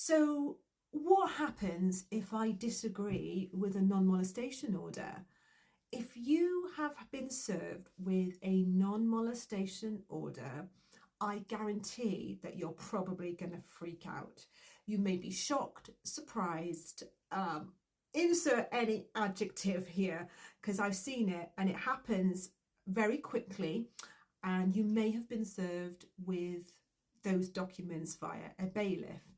So, what happens if I disagree with a non-molestation order? If you have been served with a non-molestation order, I guarantee that you're probably going to freak out. You may be shocked, surprised, insert any adjective here, because I've seen it and it happens very quickly. And you may have been served with those documents via a bailiff.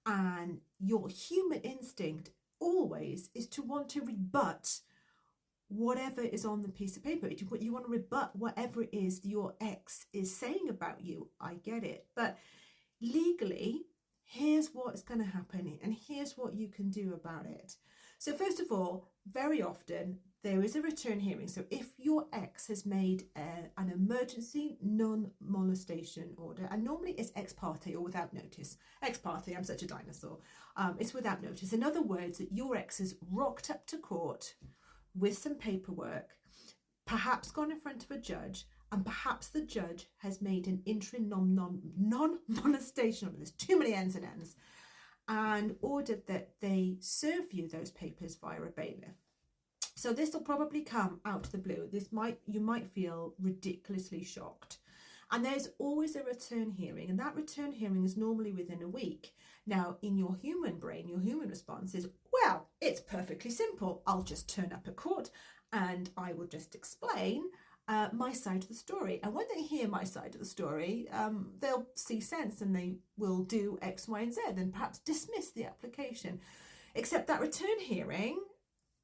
And your human instinct always is to want to rebut whatever is on the piece of paper. You want to rebut whatever it is your ex is saying about you. I get it. But legally, here's what's going to happen and here's what you can do about it. So first of all, very often there is a return hearing. So if your ex has made an emergency non-molestation order, and normally it's ex parte or without notice. Ex parte, I'm such a dinosaur. It's without notice. In other words, that your ex has rocked up to court with some paperwork, perhaps gone in front of a judge, and perhaps the judge has made an interim non-molestation order. There's too many N's and N's, and ordered that they serve you those papers via a bailiff. So this will probably come out of the blue. You might feel ridiculously shocked. And there's always a return hearing, and that return hearing is normally within a week. Now, in your human brain, your human response is, well, it's perfectly simple. I'll just turn up at court and I will just explain my side of the story. And when they hear my side of the story, they'll see sense and they will do X, Y, and Z and perhaps dismiss the application. Except that return hearing,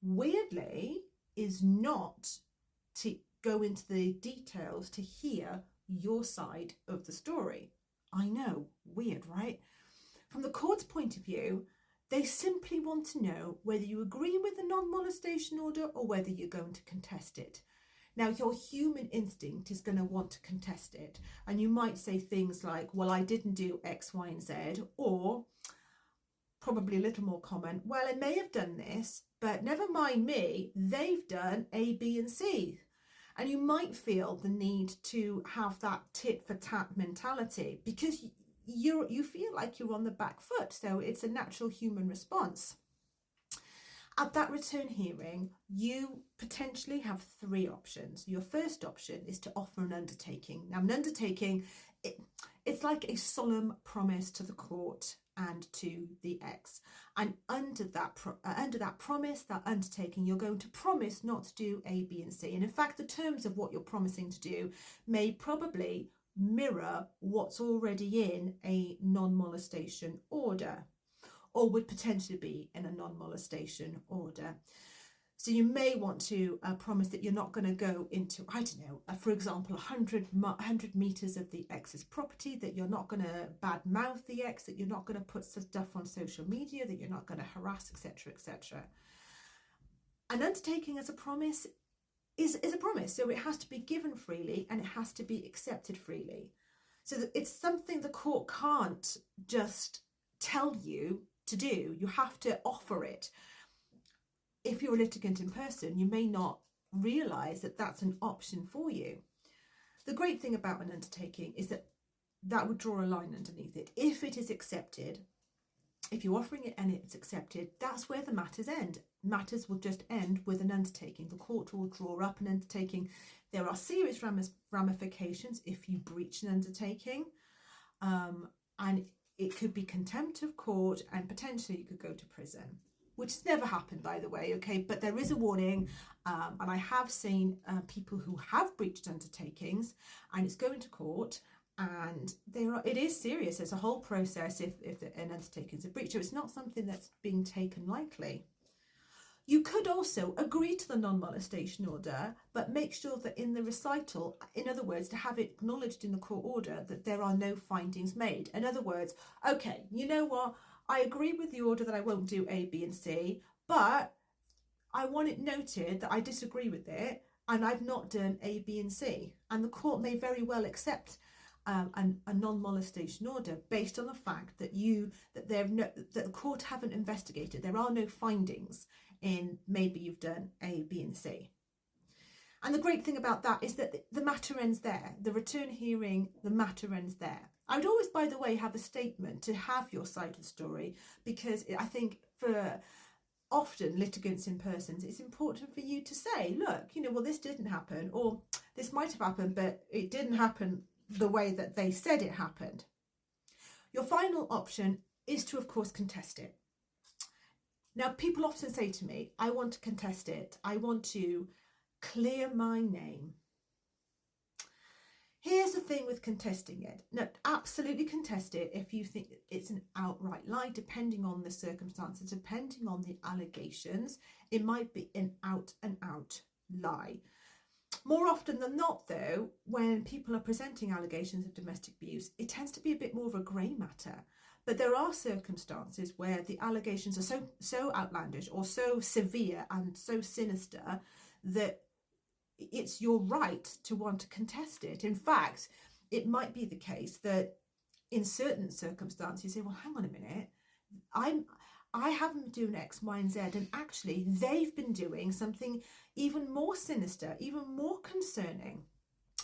weirdly, is not to go into the details to hear your side of the story. I know, weird, right? From the court's point of view, they simply want to know whether you agree with the non-molestation order or whether you're going to contest it. Now, your human instinct is going to want to contest it. And you might say things like, well, I didn't do X, Y, and Z, or probably a little more common, well, I may have done this, but never mind me, they've done A, B, and C. And you might feel the need to have that tit for tat mentality because you feel like you're on the back foot. So it's a natural human response. At that return hearing, you potentially have three options. Your first option is to offer an undertaking. Now, an undertaking, it's like a solemn promise to the court and to the ex. And under that promise, that undertaking, you're going to promise not to do A, B, and C. And in fact, the terms of what you're promising to do may probably mirror what's already in a non-molestation order, or would potentially be in a non-molestation order. So you may want to promise that you're not going to go into, I don't know, for example, 100 meters of the ex's property, that you're not going to badmouth the ex, that you're not going to put stuff on social media, that you're not going to harass, etc., etc. An undertaking as a promise is a promise. So it has to be given freely and it has to be accepted freely. So that it's something the court can't just tell you to do. You have to offer it. If you're a litigant in person, you may not realise that that's an option for you. The great thing about an undertaking is that would draw a line underneath it. If it is accepted, if you're offering it and it's accepted, that's where the matters end. Matters will just end with an undertaking. The court will draw up an undertaking. There are serious ramifications if you breach an undertaking, and it could be contempt of court, and potentially you could go to prison, which has never happened, by the way, okay? But there is a warning, and I have seen people who have breached undertakings, and it's going to court, and it is serious. There's a whole process if an undertaking is a breach. So it's not something that's being taken lightly. You could also agree to the non-molestation order, but make sure that in the recital, in other words, to have it acknowledged in the court order that there are no findings made. In other words, okay, you know what? I agree with the order that I won't do A, B, and C, but I want it noted that I disagree with it and I've not done A, B, and C. And the court may very well accept a non-molestation order based on the fact that the court haven't investigated. There are no findings in maybe you've done A, B, and C. And the great thing about that is that the matter ends there. The return hearing, the matter ends there. I would always, by the way, have a statement to have your side of the story, because I think for often litigants in persons, it's important for you to say, look, well, this didn't happen, or this might have happened, but it didn't happen the way that they said it happened. Your final option is to, of course, contest it. Now, people often say to me, I want to contest it. I want to clear my name. Here's the thing with contesting it. No, absolutely contest it if you think it's an outright lie, depending on the circumstances, depending on the allegations. It might be an out and out lie. More often than not, though, when people are presenting allegations of domestic abuse, it tends to be a bit more of a grey matter. But there are circumstances where the allegations are so outlandish or so severe and so sinister that it's your right to want to contest it. In fact, it might be the case that in certain circumstances you say, well, hang on a minute, I haven't been doing X, Y, and Z, and actually they've been doing something even more sinister, even more concerning.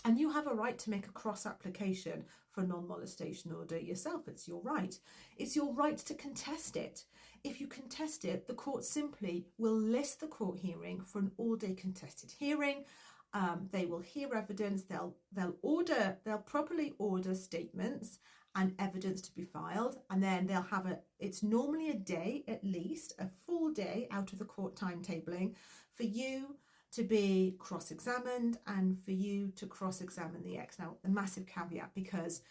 And you have a right to make a cross application for a non-molestation order yourself. It's your right. It's your right to contest it. If you contest it, the court simply will list the court hearing for an all-day contested hearing. They will hear evidence. They'll properly order statements and evidence to be filed, and then they'll have it's normally a day, at least a full day out of the court timetabling, for you to be cross-examined and for you to cross-examine the ex. Now, the massive caveat, because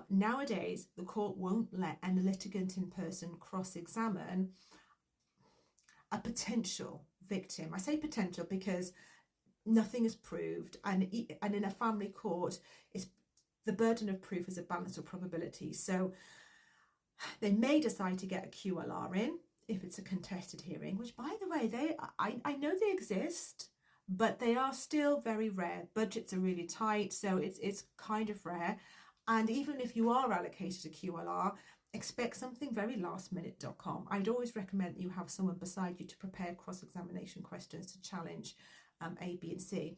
nowadays the court won't let a litigant in person cross-examine a potential victim. I say potential because nothing is proved, and in a family court, the burden of proof is a balance of probability. So they may decide to get a QLR in if it's a contested hearing, which, by the way, I know they exist, but they are still very rare. Budgets are really tight, so it's kind of rare. And even if you are allocated a QLR, expect something very lastminute.com. I'd always recommend that you have someone beside you to prepare cross-examination questions to challenge A, B, and C.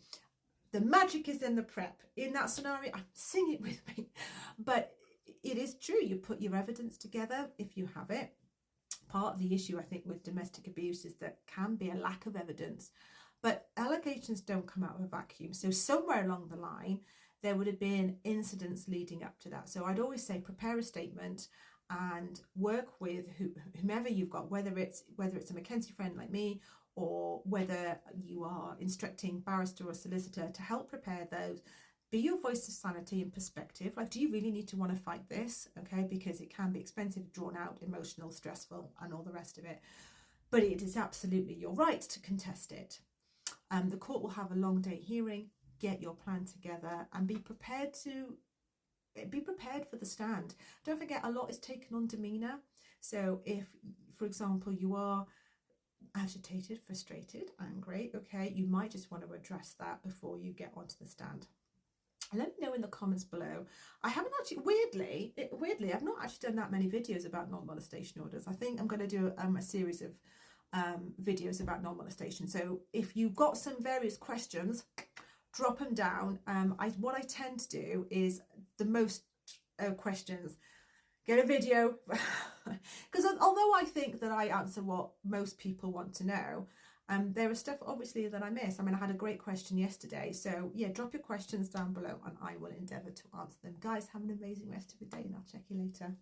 The magic is in the prep. In that scenario, sing it with me. But it is true, you put your evidence together if you have it. Part of the issue, I think, with domestic abuse is that can be a lack of evidence. But allegations don't come out of a vacuum. So somewhere along the line, there would have been incidents leading up to that. So I'd always say prepare a statement and work with whomever you've got, whether it's a Mackenzie friend like me, or whether you are instructing barrister or solicitor to help prepare those. Be your voice of sanity and perspective. Like, do you really need to want to fight this? Okay, because it can be expensive, drawn out, emotional, stressful, and all the rest of it. But it is absolutely your right to contest it. The court will have a long day hearing. Get your plan together and be prepared for the stand. Don't forget, a lot is taken on demeanour. So if, for example, you are agitated, frustrated, angry, okay, you might just want to address that before you get onto the stand. Let me know in the comments below. I haven't actually, weirdly, I've not actually done that many videos about non-molestation orders. I think I'm going to do a series of videos about non-molestation. So if you've got some various questions, drop them down. What I tend to do is the most questions, get a video, because although I think that I answer what most people want to know, there is stuff obviously that I miss. I mean, I had a great question yesterday, so yeah, drop your questions down below and I will endeavour to answer them. Guys, have an amazing rest of the day and I'll check you later.